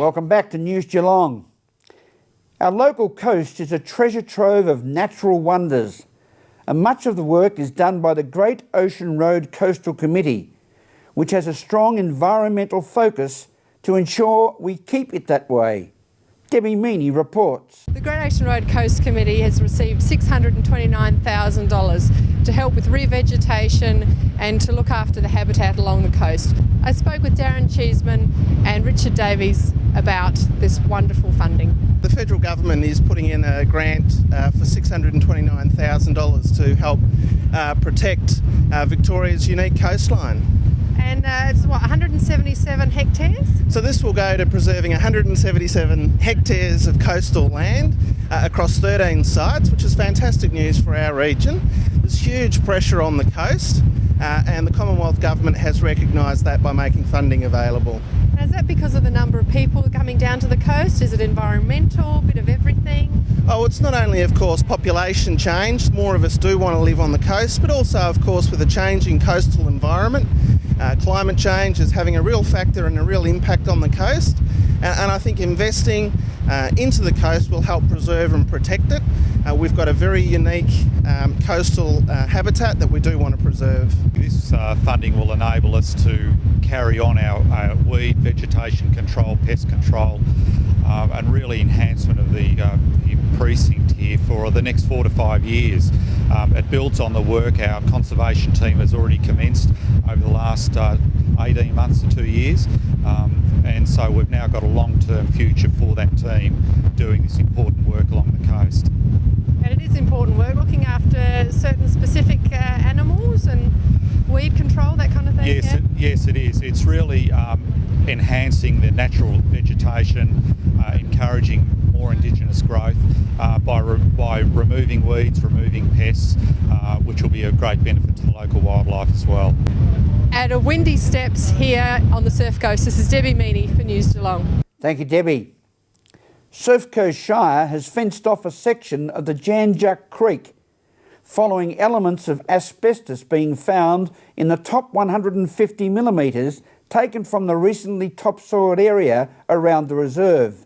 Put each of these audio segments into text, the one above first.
Welcome back to News Geelong. Our local coast is a treasure trove of natural wonders, and much of the work is done by the Great Ocean Road Coastal Committee, which has a strong environmental focus to ensure we keep it that way. Debbie Meaney reports. The Great Ocean Road Coast Committee has received $629,000 to help with revegetation and to look after the habitat along the coast. I spoke with Darren Cheeseman and Richard Davies about this wonderful funding. The federal government is putting in a grant for $629,000 to help protect Victoria's unique coastline. And it's what, 177 hectares? So this will go to preserving 177 hectares of coastal land across 13 sites, which is fantastic news for our region. There's huge pressure on the coast and the Commonwealth Government has recognised that by making funding available. And is that because of the number of people coming down to the coast? Is it environmental, bit of everything? Oh, it's not only, of course, population change. More of us do want to live on the coast, but also, of course, with a changing coastal environment. Climate change is having a real factor and a real impact on the coast, and I think investing into the coast will help preserve and protect it. We've got a very unique coastal habitat that we do want to preserve. This funding will enable us to carry on our weed, vegetation control, pest control, and really enhancement of the precinct here for the next 4 to 5 years. It builds on the work our conservation team has already commenced over the last 18 months to 2 years, and so we've now got a long-term future for that team doing this important work along the coast. And it is important work, looking after certain specific animals and weed control, that kind of thing? Yes, yes it is. It's really enhancing the natural vegetation, encouraging more Indigenous growth by removing weeds, removing pests, which will be a great benefit to the local wildlife as well. At a windy steps here on the Surf Coast, this is Debbie Meaney for News Geelong. Thank you, Debbie. Surf Coast Shire has fenced off a section of the Jan Juc Creek following elements of asbestos being found in the top 150 millimetres taken from the recently topsoiled area around the reserve.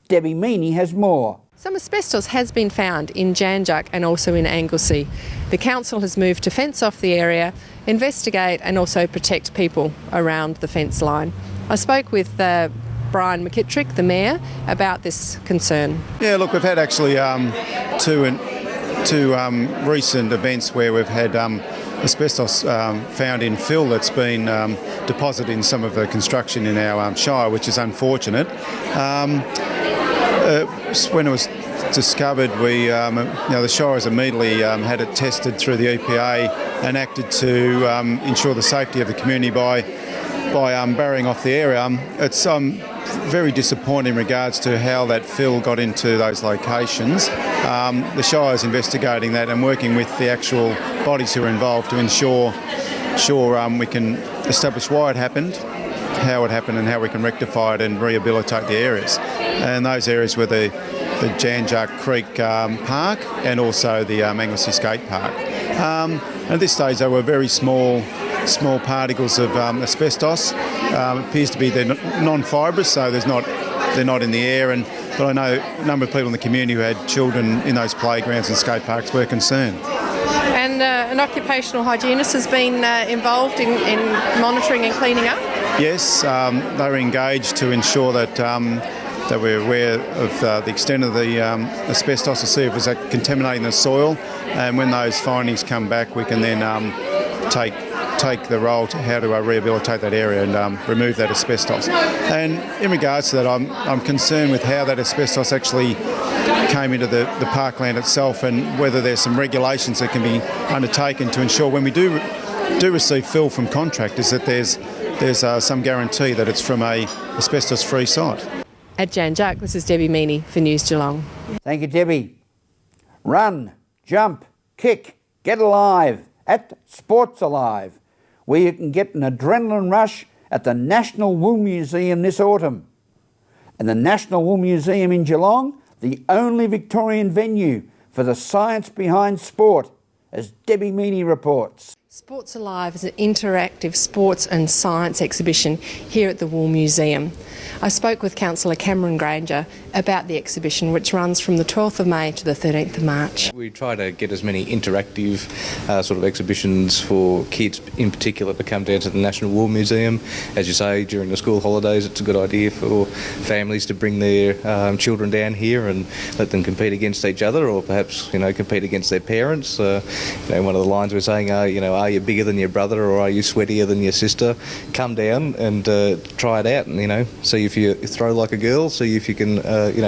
Debbie Meaney has more. Some asbestos has been found in Jan Juc and also in Anglesey. The council has moved to fence off the area, investigate and also protect people around the fence line. I spoke with Brian McKittrick, the Mayor, about this concern. Yeah, look, we've had actually two recent events where we've had asbestos found in fill that's been deposited in some of the construction in our shire, which is unfortunate. When it was discovered, the shire has immediately had it tested through the EPA and acted to ensure the safety of the community by barring off the area. It's very disappointing in regards to how that fill got into those locations. The shire is investigating that and working with the actual bodies who are involved to ensure we can establish why it happened, how it happened and how we can rectify it and rehabilitate the areas. And those areas were the Jan Juc Creek Park and also the Anglesey Skate Park. At this stage they were very small particles of asbestos. It appears to be they're non-fibrous, so they're not in the air. But I know a number of people in the community who had children in those playgrounds and skate parks were concerned. And an occupational hygienist has been involved in monitoring and cleaning up? Yes, they were engaged to ensure that we're aware of the extent of the asbestos to see if it was contaminating the soil, and when those findings come back we can then take the role to how to rehabilitate that area and remove that asbestos. And in regards to that, I'm concerned with how that asbestos actually came into the parkland itself and whether there's some regulations that can be undertaken to ensure when we do receive fill from contractors that there's some guarantee that it's from a asbestos-free site. At Jan Juc, this is Debbie Meaney for News Geelong. Thank you, Debbie. Run, jump, kick, get alive at Sports Alive, where you can get an adrenaline rush at the National Wool Museum this autumn. And the National Wool Museum in Geelong, the only Victorian venue for the science behind sport, as Debbie Meaney reports. Sports Alive is an interactive sports and science exhibition here at the Wool Museum. I spoke with Councillor Cameron Granger about the exhibition, which runs from the 12th of May to the 13th of March. We try to get as many interactive sort of exhibitions for kids in particular to come down to the National Wool Museum. As you say, during the school holidays it's a good idea for families to bring their children down here and let them compete against each other, or perhaps compete against their parents. One of the lines we're saying are are you bigger than your brother or are you sweatier than your sister? Come down and try it out and see if you throw like a girl, see if you can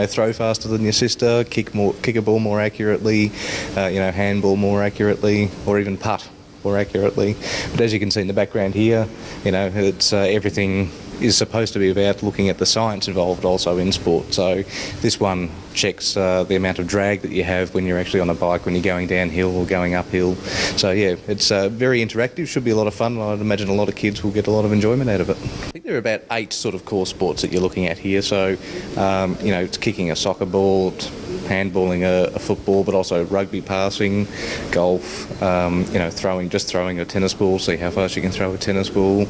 throw faster than your sister, kick a ball more accurately, handball more accurately, or even putt more accurately. But as you can see in the background here, it's everything is supposed to be about looking at the science involved also in sport. So this one checks the amount of drag that you have when you're actually on a bike when you're going downhill or going uphill. So yeah, it's very interactive, should be a lot of fun. I'd imagine a lot of kids will get a lot of enjoyment out of it. I think there are about 8 sort of core sports that you're looking at here. So it's kicking a soccer ball, handballing a football, but also rugby passing, golf, throwing a tennis ball, see how fast you can throw a tennis ball,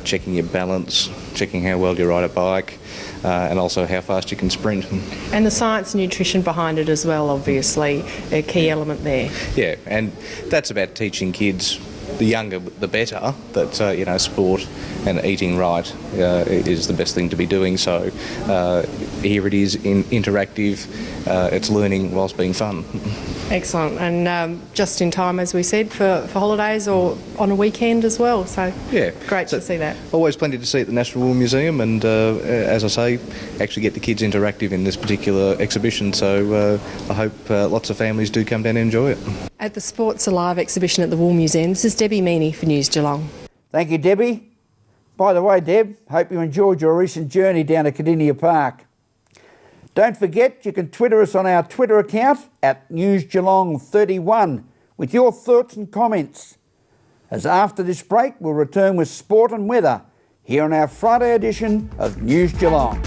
checking your balance, checking how well you ride a bike, and also how fast you can sprint. And the science and nutrition behind it as well, obviously, a key element there. Yeah, and that's about teaching kids, the younger the better, that sport and eating right is the best thing to be doing. So here it is interactive, it's learning whilst being fun. Excellent, and just in time, as we said, for holidays or on a weekend as well, so yeah, great to see that. Always plenty to see at the National Wool Museum, and as I say, actually get the kids interactive in this particular exhibition, so I hope lots of families do come down and enjoy it. At the Sports Alive exhibition at the Wool Museum, this is Debbie Meaney for News Geelong. Thank you, Debbie. By the way, Deb, hope you enjoyed your recent journey down to Cardinia Park. Don't forget, you can Twitter us on our Twitter account at NewsGeelong31 with your thoughts and comments. As after this break, we'll return with sport and weather here on our Friday edition of News Geelong.